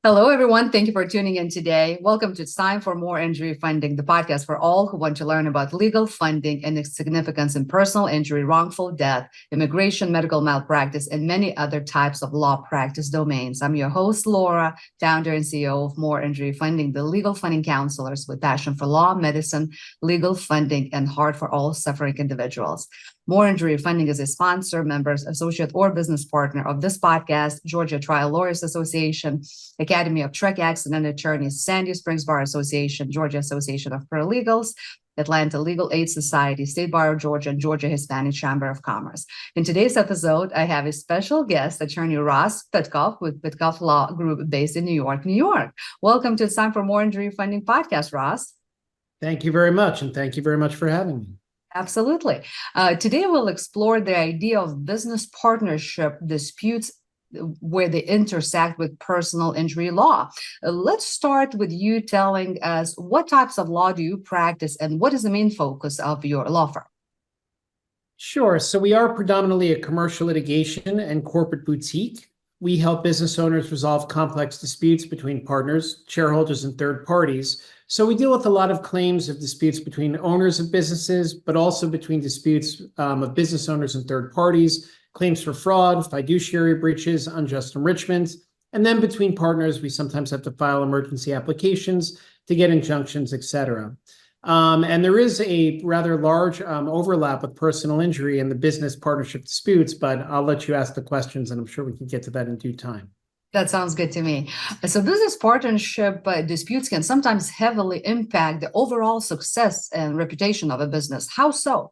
Hello, everyone. Thank you for tuning in today. Welcome to It's Time for More Injury Funding, the podcast for all who want to learn about legal funding and its significance in personal injury, wrongful death, immigration, medical malpractice, and many other types of law practice domains. I'm your host, Laura, founder and CEO of More Injury Funding, the legal funding counselors with passion for law, medicine, legal funding, and heart for all suffering individuals. More Injury Funding is a sponsor, members, associate, or business partner of this podcast, Georgia Trial Lawyers Association, Academy of Truck Accident Attorneys, Sandy Springs Bar Association, Georgia Association of Paralegals, Atlanta Legal Aid Society, State Bar of Georgia, and Georgia Hispanic Chamber of Commerce. In today's episode, I have a special guest, attorney Ross Pitcoff with Pitcoff Law Group based in New York, New York. Welcome to It's Time for More Injury Funding podcast, Ross. Thank you very much, and thank you very much for having me. Absolutely. Today, we'll explore the idea of business partnership disputes where they intersect with personal injury law. Let's start with you telling us what types of law do you practice and what is the main focus of your law firm? Sure. So we are predominantly a commercial litigation and corporate boutique. We help business owners resolve complex disputes between partners, shareholders, and third parties. So we deal with a lot of claims of disputes between owners of businesses, but also between disputes of business owners and third parties, claims for fraud, fiduciary breaches, unjust enrichment. And then between partners, we sometimes have to file emergency applications to get injunctions, et cetera. And there is a rather large overlap with personal injury and the business partnership disputes, but I'll let you ask the questions and I'm sure we can get to that in due time. That sounds good to me. So business partnership disputes can sometimes heavily impact the overall success and reputation of a business. How so?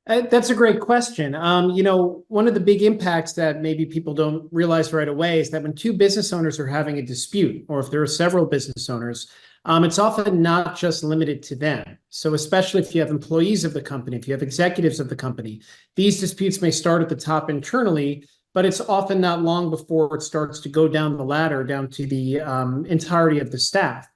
That's a great question. One of the big impacts that maybe people don't realize right away is that when two business owners are having a dispute, or if there are several business owners, it's often not just limited to them. So especially if you have employees of the company, if you have executives of the company, these disputes may start at the top internally, but it's often not long before it starts to go down the ladder, down to the entirety of the staff.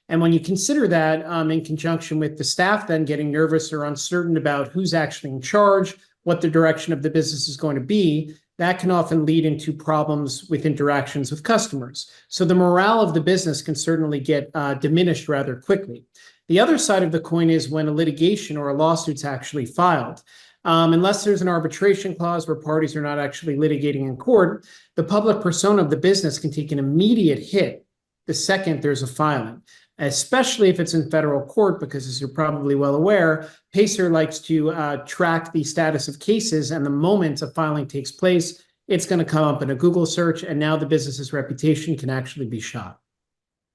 And when you consider that in conjunction with the staff then getting nervous or uncertain about who's actually in charge, what the direction of the business is going to be, that can often lead into problems with interactions with customers. So the morale of the business can certainly get diminished rather quickly. The other side of the coin is when a litigation or a lawsuit's actually filed. Unless there's an arbitration clause where parties are not actually litigating in court, the public persona of the business can take an immediate hit the second there's a filing, especially if it's in federal court, because as you're probably well aware, PACER likes to track the status of cases, and the moment a filing takes place, it's going to come up in a Google search, and now the business's reputation can actually be shot.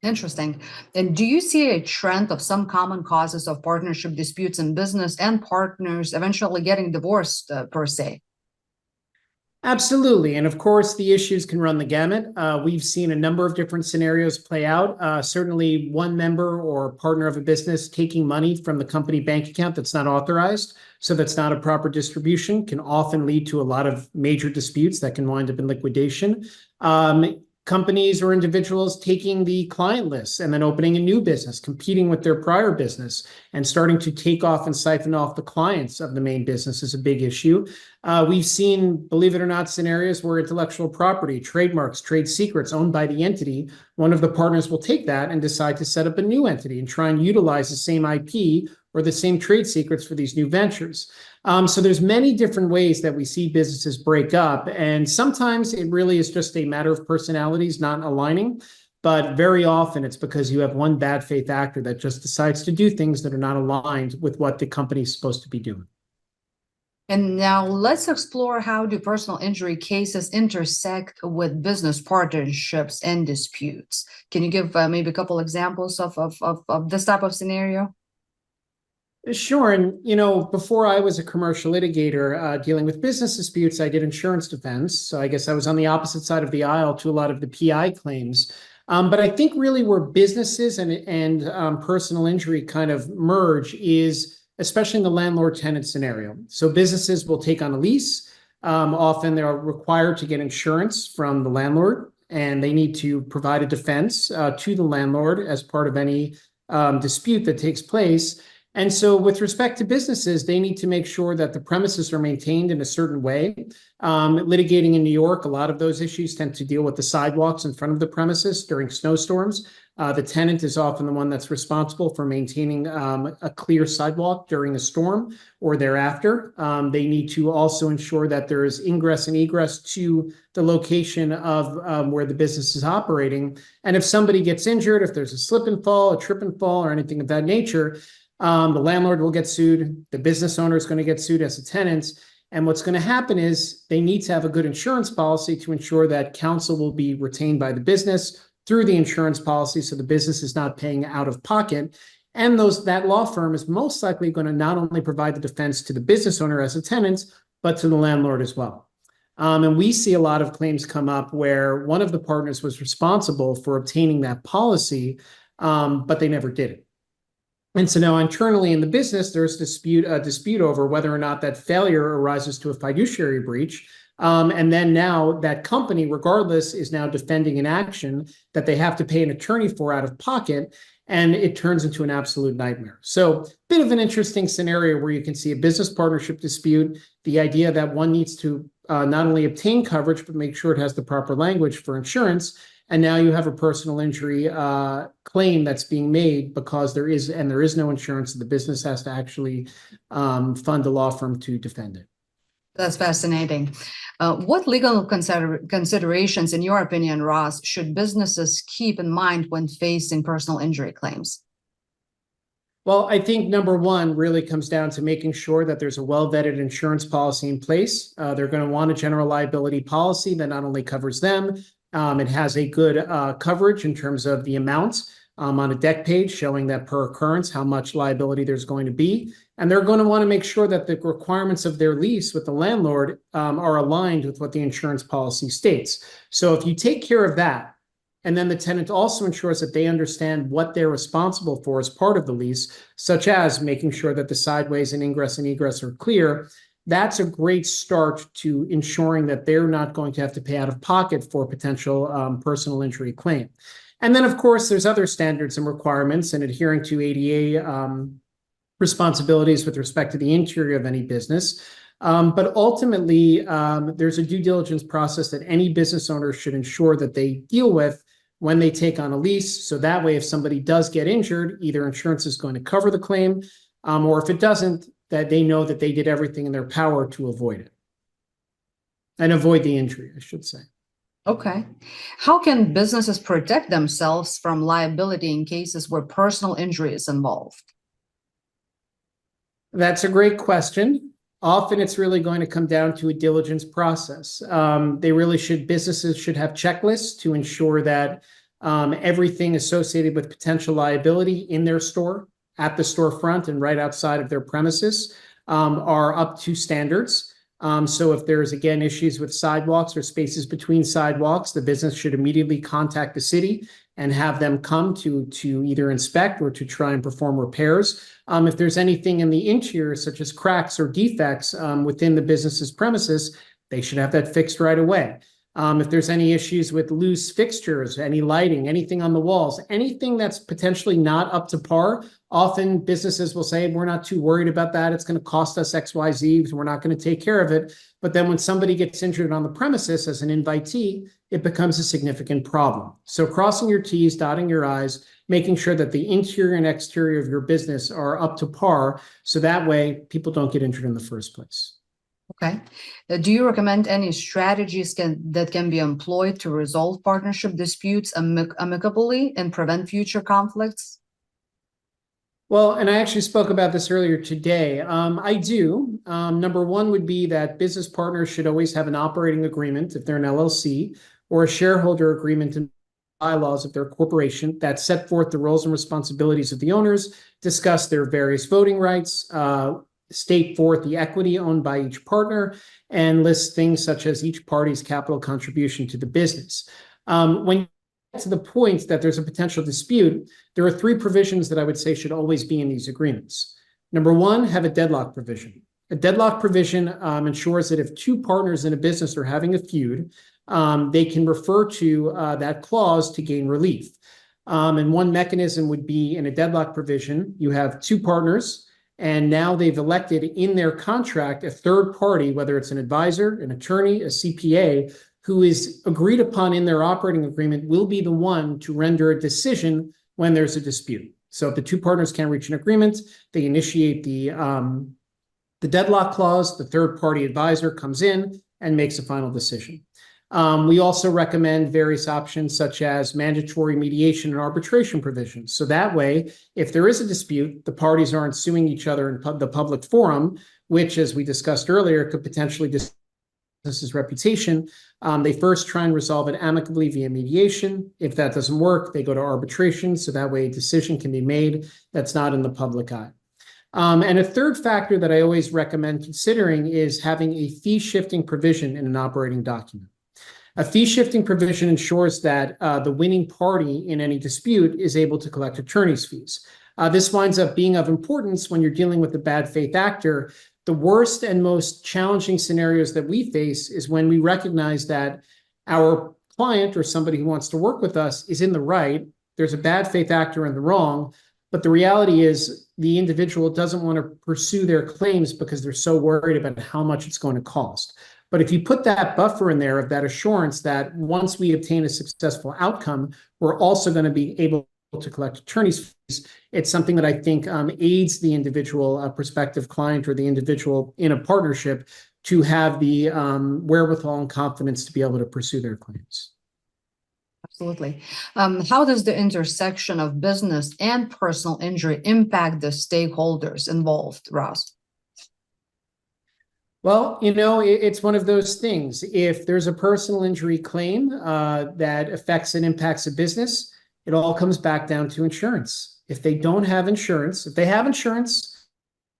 Interesting. And do you see a trend of some common causes of partnership disputes in business and partners eventually getting divorced per se? Absolutely. And of course, the issues can run the gamut. We've seen a number of different scenarios play out. Certainly one member or partner of a business taking money from the company bank account that's not authorized, so that's not a proper distribution, can often lead to a lot of major disputes that can wind up in liquidation. Companies or individuals taking the client lists and then opening a new business, competing with their prior business and starting to take off and siphon off the clients of the main business is a big issue. We've seen, believe it or not, scenarios where intellectual property, trademarks, trade secrets owned by the entity, one of the partners will take that and decide to set up a new entity and try and utilize the same IP or the same trade secrets for these new ventures. So there's many different ways that we see businesses break up, and sometimes it really is just a matter of personalities not aligning, but very often it's because you have one bad faith actor that just decides to do things that are not aligned with what the company is supposed to be doing. And now let's explore how do personal injury cases intersect with business partnerships and disputes. Can you give maybe a couple examples of this type of scenario? Sure. And, before I was a commercial litigator dealing with business disputes, I did insurance defense. So I guess I was on the opposite side of the aisle to a lot of the PI claims. But I think really where businesses and personal injury kind of merge is especially in the landlord-tenant scenario. So businesses will take on a lease. Often they're required to get insurance from the landlord, and they need to provide a defense to the landlord as part of any dispute that takes place. And so with respect to businesses, they need to make sure that the premises are maintained in a certain way. Litigating in New York, a lot of those issues tend to deal with the sidewalks in front of the premises during snowstorms. The tenant is often the one that's responsible for maintaining a clear sidewalk during a storm or thereafter. They need to also ensure that there is ingress and egress to the location of where the business is operating. And if somebody gets injured, if there's a slip and fall, a trip and fall, or anything of that nature, the landlord will get sued. The business owner is going to get sued as a tenant. And what's going to happen is they need to have a good insurance policy to ensure that counsel will be retained by the business through the insurance policy, so the business is not paying out of pocket. And that law firm is most likely going to not only provide the defense to the business owner as a tenant, but to the landlord as well. And we see a lot of claims come up where one of the partners was responsible for obtaining that policy, but they never did it. And so now internally in the business, there's a dispute over whether or not that failure arises to a fiduciary breach. And then now that company, regardless, is now defending an action that they have to pay an attorney for out of pocket, and it turns into an absolute nightmare. So bit of an interesting scenario where you can see a business partnership dispute, the idea that one needs to not only obtain coverage, but make sure it has the proper language for insurance. And now you have a personal injury claim that's being made because there is no insurance. The business has to actually fund a law firm to defend it. That's fascinating. What legal considerations, in your opinion, Ross, should businesses keep in mind when facing personal injury claims? Well, I think number one really comes down to making sure that there's a well-vetted insurance policy in place. They're going to want a general liability policy that not only covers them, it has a good coverage in terms of the amounts on a deck page showing that per occurrence, how much liability there's going to be. And they're going to want to make sure that the requirements of their lease with the landlord are aligned with what the insurance policy states. So if you take care of that, and then the tenant also ensures that they understand what they're responsible for as part of the lease, such as making sure that the sideways and ingress are clear, that's a great start to ensuring that they're not going to have to pay out of pocket for a potential personal injury claim. And then, of course, there's other standards and requirements and adhering to ADA responsibilities with respect to the interior of any business. But ultimately, there's a due diligence process that any business owner should ensure that they deal with when they take on a lease. So that way, if somebody does get injured, either insurance is going to cover the claim, or if it doesn't, that they know that they did everything in their power to avoid it. And avoid the injury, I should say. Okay. How can businesses protect themselves from liability in cases where personal injury is involved? That's a great question. Often it's really going to come down to a diligence process. Businesses should have checklists to ensure that everything associated with potential liability in their store, at the storefront, and right outside of their premises are up to standards. So if there's, again, issues with sidewalks or spaces between sidewalks, the business should immediately contact the city and have them come to either inspect or to try and perform repairs. If there's anything in the interior, such as cracks or defects within the business's premises, they should have that fixed right away. If there's any issues with loose fixtures, any lighting, anything on the walls, anything that's potentially not up to par, often businesses will say, we're not too worried about that. It's going to cost us X, Y, Z. So we're not going to take care of it. But then when somebody gets injured on the premises as an invitee, it becomes a significant problem. So crossing your T's, dotting your I's, making sure that the interior and exterior of your business are up to par. So that way people don't get injured in the first place. Okay. Do you recommend any strategies that can be employed to resolve partnership disputes amicably and prevent future conflicts? Well, and I actually spoke about this earlier today. I do. Number one would be that business partners should always have an operating agreement if they're an LLC, or a shareholder agreement and bylaws of their corporation that set forth the roles and responsibilities of the owners, discuss their various voting rights, state forth the equity owned by each partner, and list things such as each party's capital contribution to the business. When you get to the point that there's a potential dispute, there are three provisions that I would say should always be in these agreements. Number one, have a deadlock provision. A deadlock provision ensures that if two partners in a business are having a feud, they can refer to that clause to gain relief. And one mechanism would be in a deadlock provision. You have two partners, and now they've elected in their contract a third party, whether it's an advisor, an attorney, a CPA, who is agreed upon in their operating agreement will be the one to render a decision when there's a dispute. So if the two partners can't reach an agreement, they initiate the deadlock clause, the third party advisor comes in and makes a final decision. We also recommend various options such as mandatory mediation and arbitration provisions. So that way, if there is a dispute, the parties aren't suing each other in the public forum, which, as we discussed earlier, could potentially disrupt business's reputation. They first try and resolve it amicably via mediation. If that doesn't work, they go to arbitration. So that way a decision can be made that's not in the public eye. And a third factor that I always recommend considering is having a fee shifting provision in an operating document. A fee shifting provision ensures that the winning party in any dispute is able to collect attorney's fees. This winds up being of importance when you're dealing with a bad faith actor. The worst and most challenging scenarios that we face is when we recognize that our client or somebody who wants to work with us is in the right, there's a bad faith actor in the wrong, but the reality is the individual doesn't want to pursue their claims because they're so worried about how much it's going to cost. But if you put that buffer in there of that assurance that once we obtain a successful outcome, we're also going to be able to collect attorney's fees, it's something that I think aids the individual prospective client or the individual in a partnership to have the wherewithal and confidence to be able to pursue their claims. Absolutely. How does the intersection of business and personal injury impact the stakeholders involved, Ross? Well, it's one of those things. If there's a personal injury claim that affects and impacts a business, it all comes back down to insurance. If they don't have insurance, if they have insurance,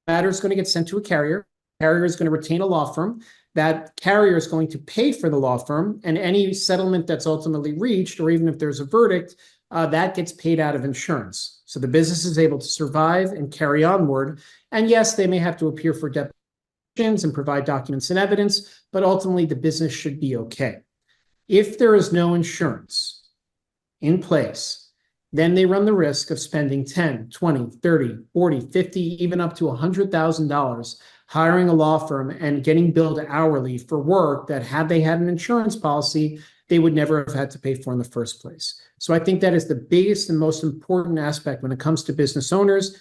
the matter is going to get sent to a carrier. The carrier is going to retain a law firm. That carrier is going to pay for the law firm, and any settlement that's ultimately reached, or even if there's a verdict, that gets paid out of insurance. So the business is able to survive and carry onward. And yes, they may have to appear for depositions and provide documents and evidence, but ultimately the business should be okay. If there is no insurance in place, then they run the risk of spending 10, 20, 30, 40, 50, even up to $100,000 hiring a law firm and getting billed hourly for work that, had they had an insurance policy, they would never have had to pay for in the first place. So I think that is the biggest and most important aspect when it comes to business owners,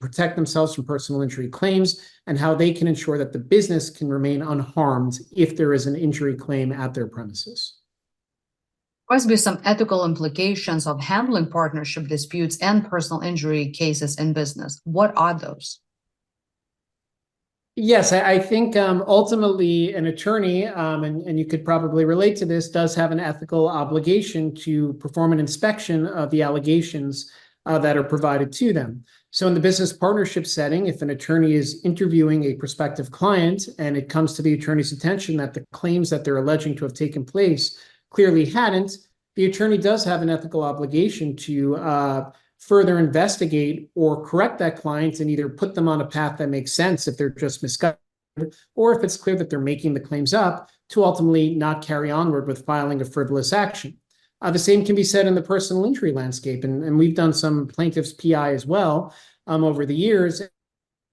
protect themselves from personal injury claims, and how they can ensure that the business can remain unharmed if there is an injury claim at their premises. There must be some ethical implications of handling partnership disputes and personal injury cases in business. What are those? Yes, I think ultimately an attorney, and you could probably relate to this, does have an ethical obligation to perform an inspection of the allegations that are provided to them. So in the business partnership setting, if an attorney is interviewing a prospective client and it comes to the attorney's attention that the claims that they're alleging to have taken place clearly hadn't, the attorney does have an ethical obligation to further investigate or correct that client and either put them on a path that makes sense if they're just misguided, or if it's clear that they're making the claims up, to ultimately not carry onward with filing a frivolous action. The same can be said in the personal injury landscape, and we've done some plaintiff's PI as well over the years,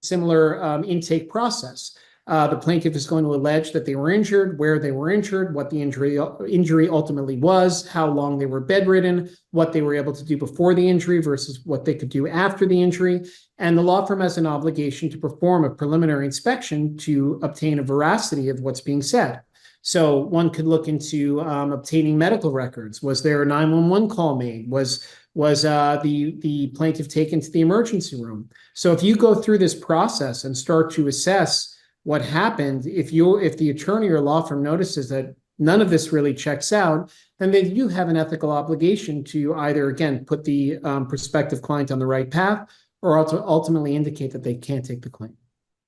similar intake process. The plaintiff is going to allege that they were injured, where they were injured, what the injury ultimately was, how long they were bedridden, what they were able to do before the injury versus what they could do after the injury. And the law firm has an obligation to perform a preliminary inspection to obtain a veracity of what's being said. So one could look into obtaining medical records. Was there a 911 call made? Was the plaintiff taken to the emergency room? So if you go through this process and start to assess what happened, if the attorney or law firm notices that none of this really checks out, then they do have an ethical obligation to either, again, put the prospective client on the right path, or ultimately indicate that they can't take the claim.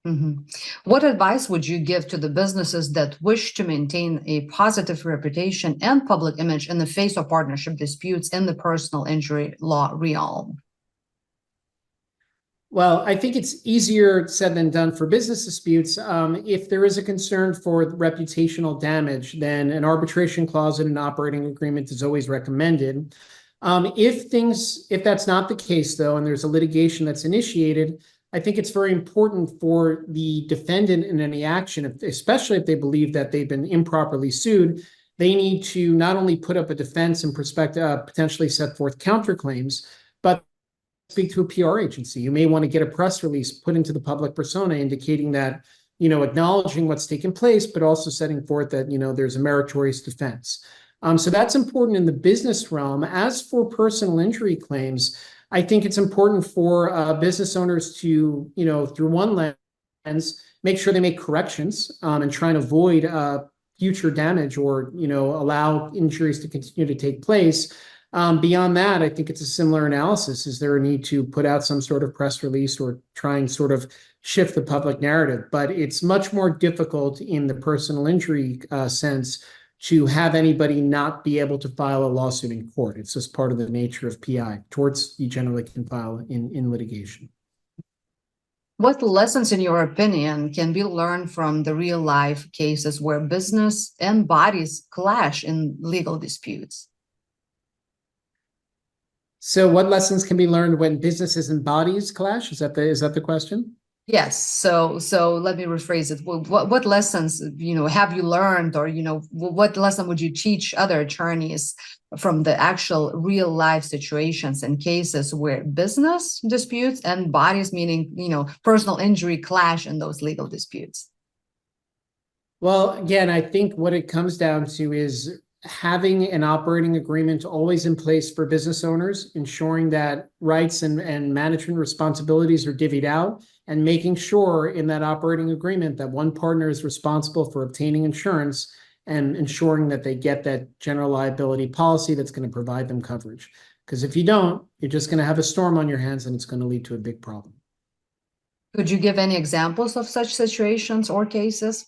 Mm-hmm. What advice would you give to the businesses that wish to maintain a positive reputation and public image in the face of partnership disputes in the personal injury law realm? Well, I think it's easier said than done for business disputes. If there is a concern for reputational damage, then an arbitration clause in an operating agreement is always recommended. If that's not the case, though, and there's a litigation that's initiated, I think it's very important for the defendant in any action, especially if they believe that they've been improperly sued, they need to not only put up a defense and potentially set forth counterclaims, but speak to a PR agency. You may want to get a press release put into the public persona indicating that, acknowledging what's taken place, but also setting forth that, there's a meritorious defense. So that's important in the business realm. As for personal injury claims, I think it's important for business owners to, through one lens, make sure they make corrections and try and avoid future damage or, allow injuries to continue to take place. Beyond that, I think it's a similar analysis. Is there a need to put out some sort of press release or try and sort of shift the public narrative? But it's much more difficult in the personal injury sense to have anybody not be able to file a lawsuit in court. It's just part of the nature of PI. Torts you generally can file in litigation. What lessons, in your opinion, can be learned from the real life cases where business and bodies clash in legal disputes? So what lessons can be learned when businesses and bodies clash? Is that the question? Yes. So let me rephrase it. What lessons, have you learned, or, what lesson would you teach other attorneys from the actual real life situations and cases where business disputes and bodies, meaning, personal injury, clash in those legal disputes? Well, again, I think what it comes down to is having an operating agreement always in place for business owners, ensuring that rights and management responsibilities are divvied out, and making sure in that operating agreement that one partner is responsible for obtaining insurance and ensuring that they get that general liability policy that's going to provide them coverage. Because if you don't, you're just going to have a storm on your hands and it's going to lead to a big problem. Could you give any examples of such situations or cases?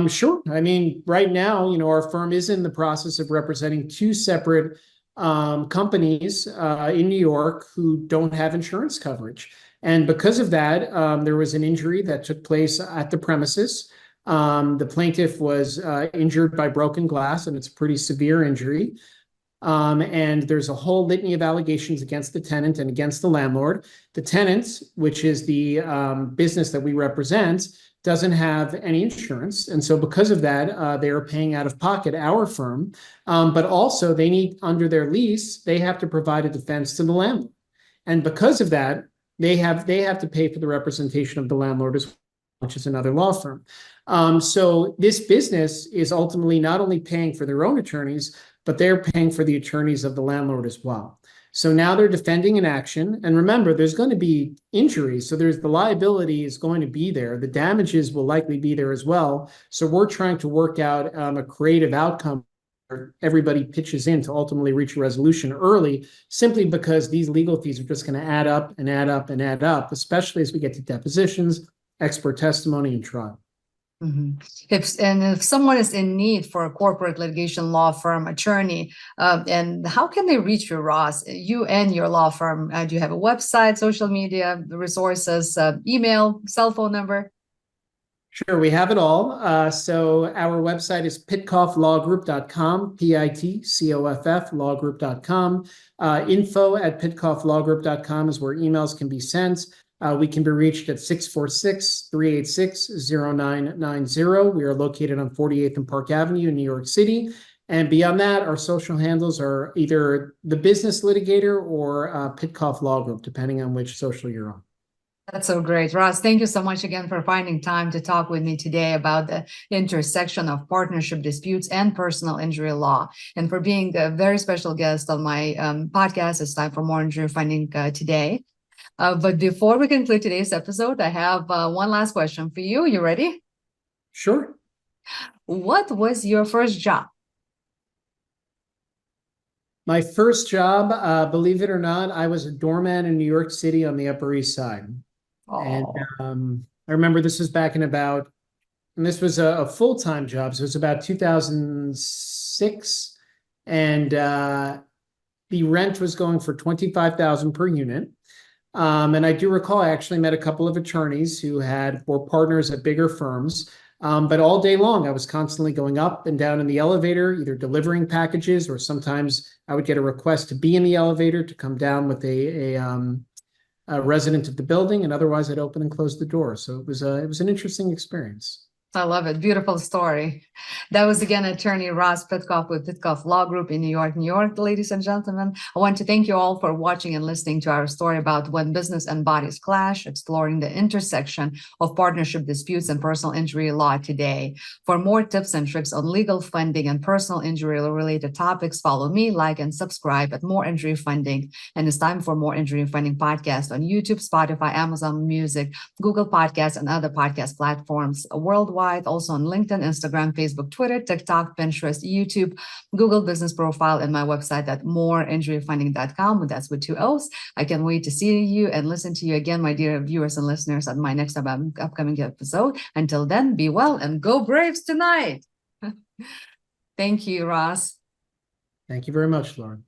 Sure. I mean, right now, our firm is in the process of representing two separate companies in New York who don't have insurance coverage. And because of that, there was an injury that took place at the premises. The plaintiff was injured by broken glass, and it's a pretty severe injury. And there's a whole litany of allegations against the tenant and against the landlord. The tenant, which is the business that we represent, doesn't have any insurance. And so because of that, they are paying out of pocket, our firm. But also they need, under their lease, they have to provide a defense to the landlord. And because of that, they have to pay for the representation of the landlord as well, which is another law firm. So this business is ultimately not only paying for their own attorneys, but they're paying for the attorneys of the landlord as well. So now they're defending an action. And remember, there's going to be injuries. So the liability is going to be there. The damages will likely be there as well. So we're trying to work out a creative outcome where everybody pitches in to ultimately reach a resolution early, simply because these legal fees are just going to add up and add up and add up, especially as we get to depositions, expert testimony, and trial. Mm-hmm. If someone is in need for a corporate litigation law firm attorney, and how can they reach you, Ross? You and your law firm, do you have a website, social media, resources, email, cell phone number? Sure, we have it all. So our website is pitcofflawgroup.com, Pitcoff lawgroup.com. Info@pitcofflawgroup.com is where emails can be sent. We can be reached at 646-386-0990. We are located on 48th and Park Avenue in New York City. And beyond that, our social handles are either the Business Litigator or Pitcoff Law Group, depending on which social you're on. That's so great. Ross, thank you so much again for finding time to talk with me today about the intersection of partnership disputes and personal injury law, and for being a very special guest on my podcast. It's time for more injury finding today. But before we conclude today's episode, I have one last question for you. You ready? Sure. What was your first job? My first job, believe it or not, I was a doorman in New York City on the Upper East Side. Oh. And I remember this was and this was a full-time job. So it was about 2006. And the rent was going for $25,000 per unit. And I do recall I actually met a couple of attorneys who were partners at bigger firms. But all day long, I was constantly going up and down in the elevator, either delivering packages, or sometimes I would get a request to be in the elevator to come down with a resident of the building, and otherwise I'd open and close the door. So it was an interesting experience. I love it. Beautiful story. That was again attorney Ross Pitcoff with Pitcoff Law Group in New York, New York. Ladies and gentlemen, I want to thank you all for watching and listening to our story about when business and bodies clash, exploring the intersection of partnership disputes and personal injury law today. For more tips and tricks on legal funding and personal injury related topics, follow me, like, and subscribe at More Injury Funding. And it's time for More Injury Funding podcast on YouTube, Spotify, Amazon Music, Google Podcasts, and other podcast platforms worldwide. Also on LinkedIn, Instagram, Facebook, Twitter, TikTok, Pinterest, YouTube, Google Business Profile, and my website at moreinjuryfunding.com. That's with 2 O's. I can't wait to see you and listen to you again, my dear viewers and listeners, at my next upcoming episode. Until then, be well and go Braves tonight. Thank you, Ross. Thank you very much, Lauren.